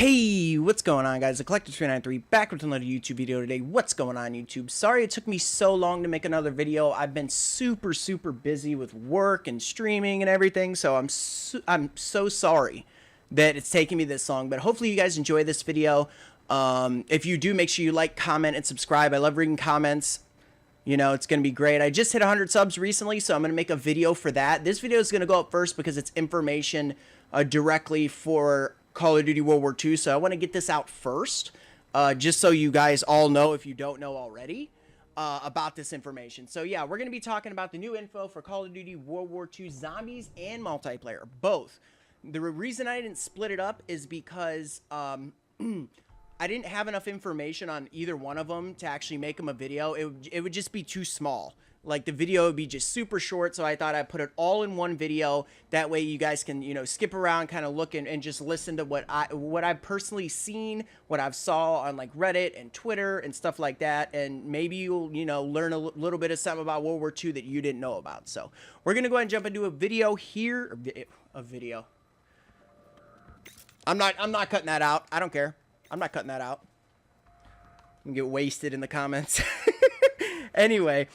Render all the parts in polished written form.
Hey, what's going on, guys? The Collector393 back with another YouTube video today. What's going on, YouTube? Sorry it took me so long to make another video. I've been super busy with work and streaming and everything, so I'm so sorry that it's taking me this long. But hopefully you guys enjoy this video. If you do, make sure you like, comment, and subscribe. I love reading comments. You know, it's going to be great. I just hit 100 subs recently, so I'm going to make a video for that. This video is going to go up first because it's information directly for Call of Duty World War II, so I want to get this out first, just so you guys all know, if you don't know already, about this information. So yeah, we're going to be talking about the new info for Call of Duty World War II Zombies and multiplayer, both. The reason I didn't split it up is because I didn't have enough information on either one of them to actually make them a video. It would just be too small. Like, the video would be just super short, so I thought I'd put it all in one video. That way you guys can, you know, skip around, kind of look and just listen to what I've personally seen, what I've saw on, like, Reddit and Twitter and stuff like that, and maybe you'll, you know, learn a little bit of something about World War II that you didn't know about. So we're going to go ahead and jump into a video here. A video. I'm not cutting that out. I don't care. I'm not cutting that out. I'm going to get wasted in the comments. Anyway,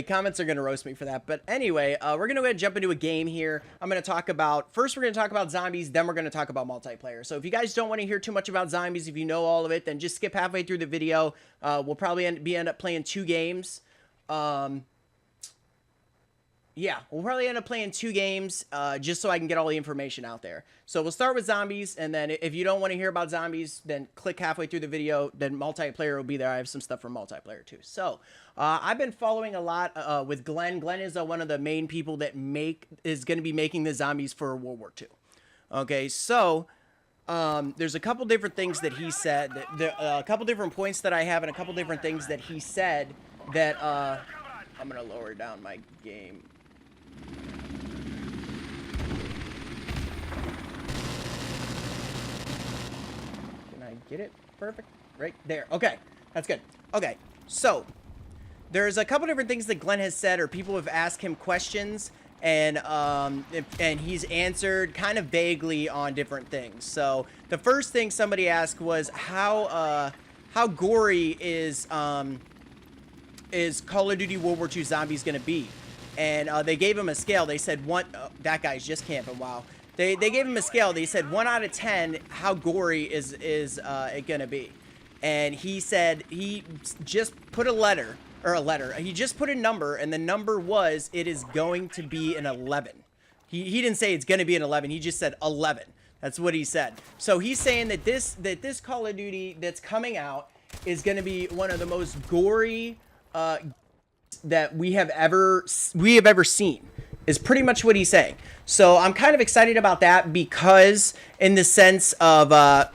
comments are going to roast me for that. But anyway, we're going to go ahead and jump into a game here. I'm going to talk about, first we're going to talk about zombies, then we're going to talk about multiplayer. So if you guys don't want to hear too much about zombies, if you know all of it, then just skip halfway through the video. We'll probably end up playing 2 games. Yeah, we'll probably end up playing 2 games, just so I can get all the information out there. So we'll start with zombies, and then if you don't want to hear about zombies, then click halfway through the video, then multiplayer will be there. I have some stuff for multiplayer too. So, I've been following a lot with Glenn. Glenn is one of the main people that is going to be making the zombies for World War II. Okay, so, there's a couple different things that he said, a couple different points that I have, and a couple different things that he said that, I'm going to lower down my game. Get it? Perfect. Right there. Okay. That's good. Okay. So, there's a couple different things that Glenn has said, or people have asked him questions, and he's answered kind of vaguely on different things. So, the first thing somebody asked was how gory is Call of Duty World War II Zombies going to be? And they gave him a scale. They said that guy's just camping. Wow. They gave him a scale. They said 1 out of 10, how gory is it going to be? And he said he just put he just put a number, and the number was, it is going to be an 11. He didn't say it's going to be an 11. He just said 11. That's what he said. So he's saying that this Call of Duty that's coming out is going to be one of the most gory that we have ever seen. Is pretty much what he's saying. So I'm kind of excited about that, because in the sense of lower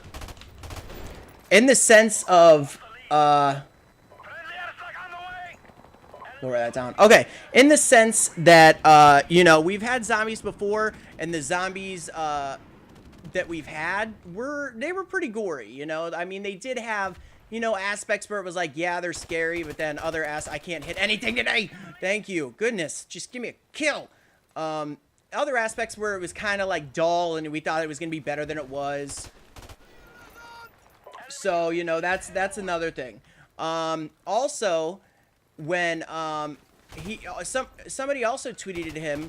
that down. Okay, in the sense that you know, we've had zombies before, and the zombies that we've had they were pretty gory, you know. I mean, they did have, you know, aspects where it was like, yeah, they're scary, but then other I can't hit anything today. Thank you. Goodness, just give me a kill. Other aspects where it was kind of like dull, and we thought it was going to be better than it was. So, you know, that's another thing. Also, when somebody also tweeted at him,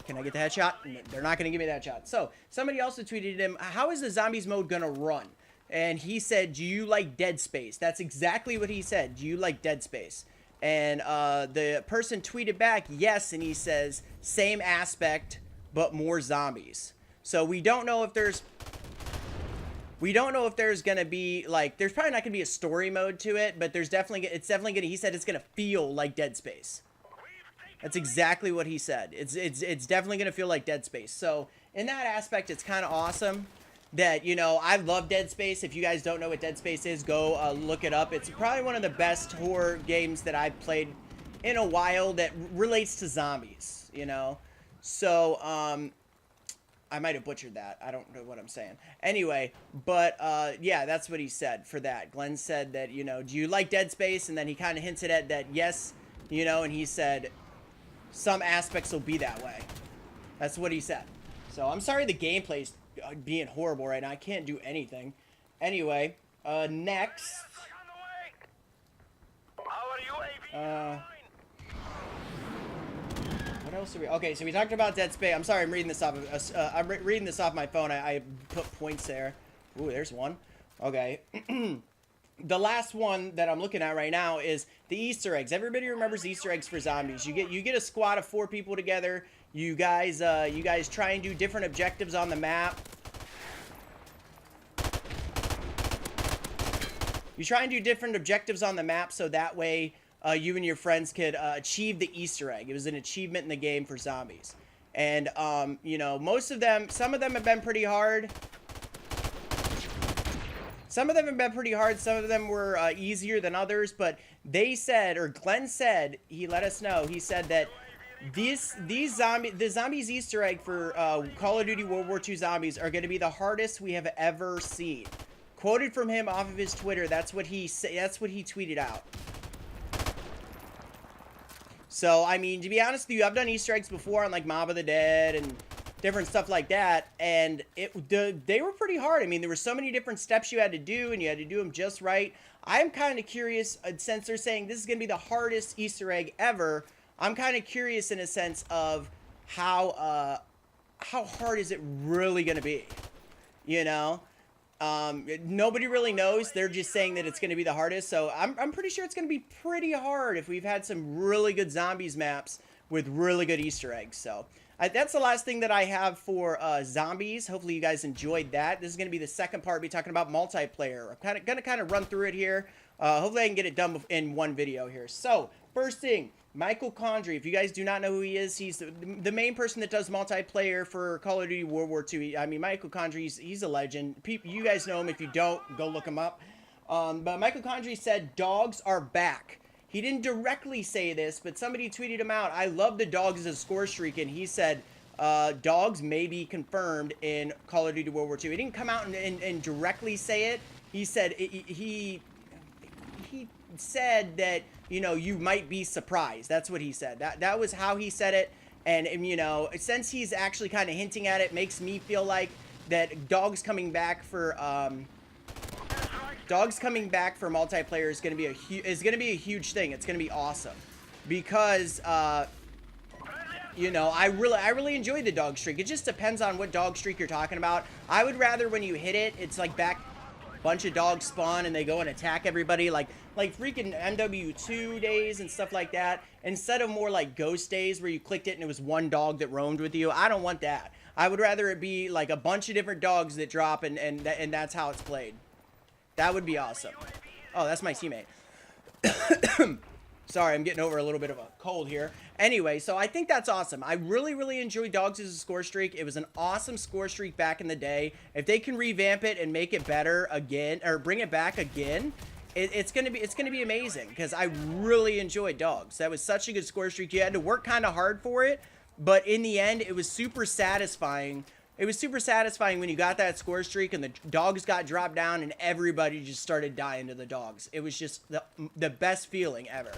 can I get the headshot? They're not going to give me that shot. So, somebody also tweeted at him, how is the zombies mode going to run? And he said, do you like Dead Space? That's exactly what he said. Do you like Dead Space? And the person tweeted back, yes, and he says, same aspect, but more zombies. So we don't know if there's going to be, like, there's probably not going to be a story mode to it, but it's definitely going to, he said it's going to feel like Dead Space. That's exactly what he said. It's definitely going to feel like Dead Space. So in that aspect, it's kind of awesome. That, you know, I love Dead Space. If you guys don't know what Dead Space is, go look it up. It's probably one of the best horror games that I've played in a while that relates to zombies, you know. So, I might have butchered that. I don't know what I'm saying. Anyway, but, yeah, that's what he said for that. Glenn said that, you know, do you like Dead Space? And then he kind of hinted at that, yes, you know, and he said some aspects will be that way. That's what he said. So I'm sorry the gameplay's being horrible right now. I can't do anything. Anyway, next. What else are we? Okay, so we talked about Dead Space. I'm sorry, I'm reading this off. Reading this off my phone. I put points there. Ooh, there's one. Okay. The last one that I'm looking at right now is the Easter eggs. Everybody remembers Easter eggs for zombies. You get a squad of 4 people together. You guys try and do different objectives on the map. You try and do different objectives on the map so that way you and your friends could achieve the Easter egg. It was an achievement in the game for zombies. And, you know, some of them have been pretty hard. Some of them have been pretty hard. Some of them were easier than others. But they said, or Glenn said, he let us know, he said that the zombies Easter egg for Call of Duty World War II Zombies are going to be the hardest we have ever seen. Quoted from him off of his Twitter, that's what he tweeted out. So, I mean, to be honest with you, I've done Easter eggs before on, like, Mob of the Dead and different stuff like that, and they were pretty hard. I mean, there were so many different steps you had to do, and you had to do them just right. I'm kind of curious, since they're saying this is going to be the hardest Easter egg ever, I'm kind of curious in a sense of how hard is it really going to be, you know? Nobody really knows. They're just saying that it's going to be the hardest. So I'm pretty sure it's going to be pretty hard if we've had some really good zombies maps with really good Easter eggs. So that's the last thing that I have for zombies. Hopefully you guys enjoyed that. This is going to be the second part. We'll be talking about multiplayer. I'm going to run through it here. Hopefully I can get it done in one video here. So first thing, Michael Condrey. If you guys do not know who he is, he's the main person that does multiplayer for Call of Duty World War II. I mean, Michael Condrey, he's a legend. You guys know him. If you don't, go look him up. But Michael Condrey said, dogs are back. He didn't directly say this, but somebody tweeted him out. I love the dogs as a score streak, and he said, dogs may be confirmed in Call of Duty World War II. He didn't come out and directly say it. He said, he said that, you know, you might be surprised. That's what he said. That was how he said it. And you know, since he's actually kind of hinting at it, makes me feel like that dogs coming back for multiplayer is going to be a huge thing. It's going to be awesome because you know, I really enjoy the dog streak. It just depends on what dog streak you're talking about. I would rather when you hit it, it's like back bunch of dogs spawn and they go and attack everybody like freaking ww2 days and stuff like that, instead of more like ghost days where you clicked it and it was one dog that roamed with you. I don't want that. I would rather it be like a bunch of different dogs that drop and that's how it's played. That would be awesome. Oh, that's my teammate. Sorry, I'm getting over a little bit of a cold here. Anyway, so I think that's awesome. I really enjoy dogs as a score streak. It was an awesome score streak back in the day. If they can revamp it and make it better again, or bring it back again, it's gonna be amazing because I really enjoyed dogs. That was such a good score streak. You had to work kind of hard for it, but in the end, it was super satisfying. It was super satisfying when you got that score streak and the dogs got dropped down and everybody just started dying to the dogs. It was just the best feeling ever.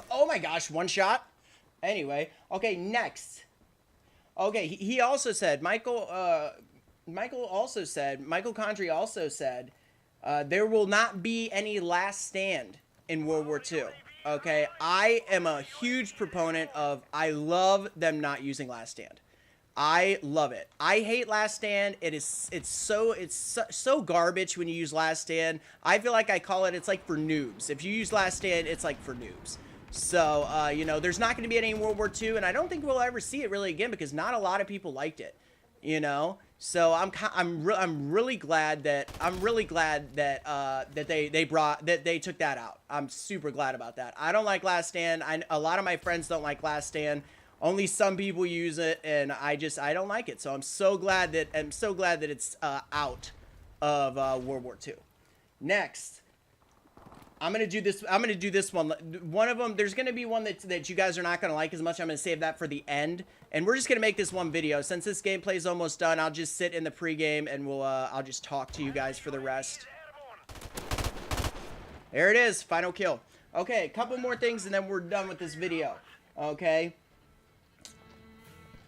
Oh my gosh, one shot. Anyway, okay, next. Okay, he also said, Michael Condrey also said, there will not be any last stand in World War II. Okay, I am a huge proponent of, I love them not using last stand. I love it. I hate last stand. It's so garbage when you use last stand. I feel like I call it, it's like for noobs. If you use last stand, it's like for noobs. So, you know, there's not going to be any in World War II, and I don't think we'll ever see it really again because not a lot of people liked it, you know. So I'm really glad that they took that out. I'm super glad about that. I don't like last stand. A lot of my friends don't like last stand. Only some people use it, and I don't like it. So I'm so glad that it's out of World War II. Next. I'm gonna do this one. One of them, there's gonna be one that you guys are not gonna like as much. I'm gonna save that for the end, and we're just gonna make this one video. Since this gameplay is almost done, I'll just sit in the pregame and I'll just talk to you guys for the rest. There it is, final kill. Okay, a couple more things and then we're done with this video. Okay,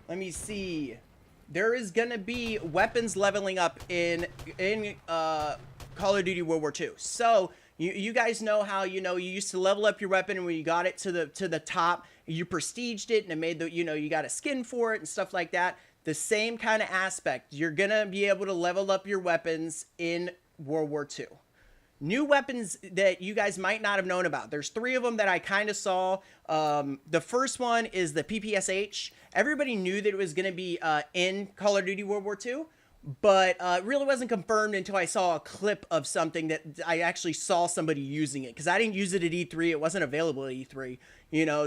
let me see. There is gonna be weapons leveling up in Call of Duty World War II. So you guys know how you used to level up your weapon, and when you got it to the top, you prestiged it, and it made the you got a skin for it and stuff like that. The same kind of aspect. You're gonna be able to level up your weapons in World War II. New weapons that you guys might not have known about. There's 3 of them that I kind of saw. The first one is the PPSH. Everybody knew that it was going to be in Call of Duty World War II, but it really wasn't confirmed until I saw a clip of something that I actually saw somebody using it, because I didn't use it at E3. It wasn't available at E3,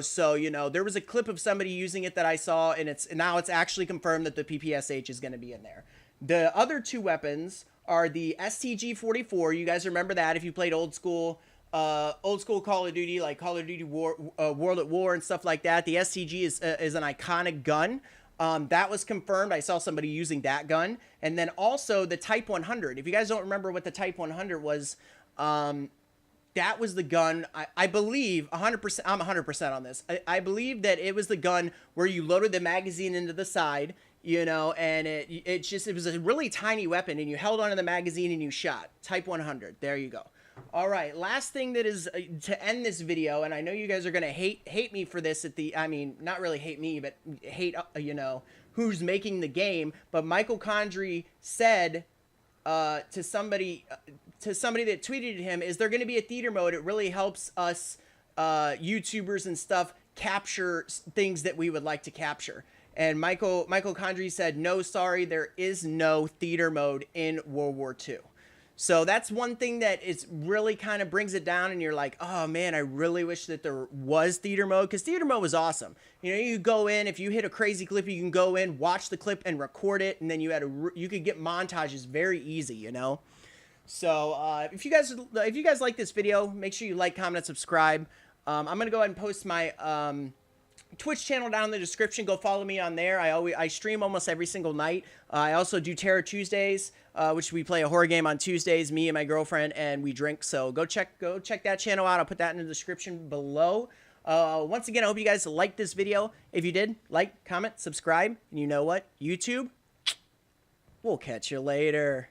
so there was a clip of somebody using it that I saw, and now it's actually confirmed that the PPSH is going to be in there. The other 2 weapons are the STG-44. You guys remember that if you played old school Call of Duty, like Call of Duty World at War and stuff like that. The STG is an iconic gun. That was confirmed. I saw somebody using that gun. And then also the Type 100. If you guys don't remember what the Type 100 was, that was the gun, I believe, 100%, I'm 100% on this. I believe that it was the gun where you loaded the magazine into the side, and it was a really tiny weapon, and you held onto the magazine and you shot. Type 100. There you go. All right, last thing that is to end this video, and I know you guys are going to hate me for this not really hate me, but hate, who's making the game, but Michael Condrey said to somebody that tweeted him, is there going to be a theater mode? It really helps us YouTubers and stuff capture things that we would like to capture. And Michael Condrey said, no, sorry, there is no theater mode in World War II. So that's one thing that is really kind of brings it down, and you're like, oh man, I really wish that there was theater mode, because theater mode was awesome. You go in, if you hit a crazy clip, you can go in, watch the clip, and record it, and then you could get montages very easy, So if you guys like this video, make sure you like, comment, and subscribe. I'm gonna go ahead and post my Twitch channel down in the description. Go follow me on there. I stream almost every single night. I also do Terror Tuesdays, which we play a horror game on Tuesdays, me and my girlfriend, and we drink. So go check that channel out. I'll put that in the description below. Once again, I hope you guys liked this video. If you did, like, comment, subscribe, and you know what? YouTube, we'll catch you later.